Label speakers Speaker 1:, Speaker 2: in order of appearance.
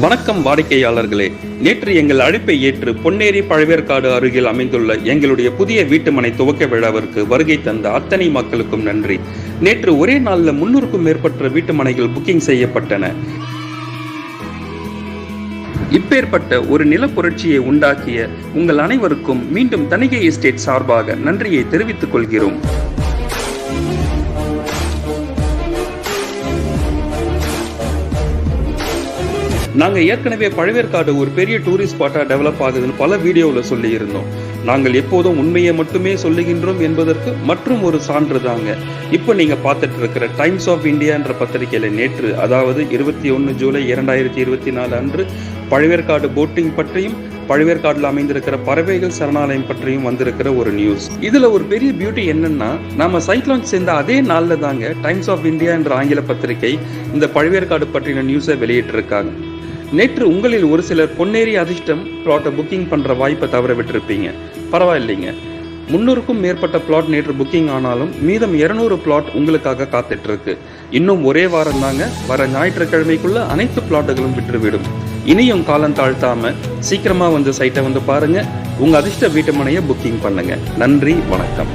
Speaker 1: வணக்கம் வாடிக்கையாளர்களே, நேற்று எங்கள் அழைப்பை ஏற்று பொன்னேரி பழவேற்காடு அருகில் அமைந்துள்ள எங்களுடைய புதிய வீட்டுமனை துவக்க விழாவிற்கு வருகை தந்த அத்தனை மக்களுக்கும் நன்றி. நேற்று ஒரே நாளில் 300க்கும் மேற்பட்ட வீட்டுமனைகள் புக்கிங் செய்யப்பட்டன. இப்பேற்பட்ட ஒரு நில புரட்சியை உண்டாக்கிய உங்கள் அனைவருக்கும் மீண்டும் தணிகை எஸ்டேட் சார்பாக நன்றியை தெரிவித்துக் கொள்கிறோம். நாங்கள் ஏற்கனவே பழவேற்காடு ஒரு பெரிய டூரிஸ்ட் ஸ்பாட்டாக டெவலப் ஆகுதுன்னு பல வீடியோவில் சொல்லியிருந்தோம். நாங்கள் எப்போதும் உண்மையை மட்டுமே சொல்லுகின்றோம் என்பதற்கு மற்றும் ஒரு சான்று தாங்க இப்போ நீங்கள் பார்த்துட்டு இருக்கிற டைம்ஸ் ஆஃப் இந்தியா என்ற பத்திரிகையில் நேற்று, அதாவது 21 ஜூலை 2024 அன்று பழவேற்காடு போட்டிங் பற்றியும் பழவேற்காடுல அமைந்திருக்கிற பறவைகள் சரணாலயம் பற்றியும் வந்திருக்கிற ஒரு நியூஸ். இதுல ஒரு பெரிய பியூட்டி என்னன்னா, நாம சைட் லான்ச் சேர்ந்த அதே நாள்ல தாங்க டைம்ஸ் ஆஃப் இந்தியா என்ற ஆங்கில பத்திரிகை இந்த பழவேற்காடு பற்றின நியூஸை வெளியிட்டு இருக்காங்க. நேற்று உங்களில் ஒரு சிலர் பொன்னேரி அதிர்ஷ்டம் பிளாட்டை புக்கிங் பண்ற வாய்ப்பை தவற விட்டுருப்பீங்க. பரவாயில்லைங்க, 300க்கும் மேற்பட்ட பிளாட் நேற்று புக்கிங் ஆனாலும் மீதம் 200 பிளாட் உங்களுக்காக காத்துட்டு இருக்கு. இன்னும் ஒரே வாரம் தாங்க, வர ஞாயிற்றுக்கிழமைக்குள்ள அனைத்து பிளாட்டுகளும் விட்டுவிடும். இனியும் காலம் தாழ்த்தாம சீக்கிரமா வந்து சைட்டை வந்து பாருங்க, உங்க அதிர்ஷ்ட வீட்டு மனையை புக்கிங் பண்ணுங்க. நன்றி, வணக்கம்.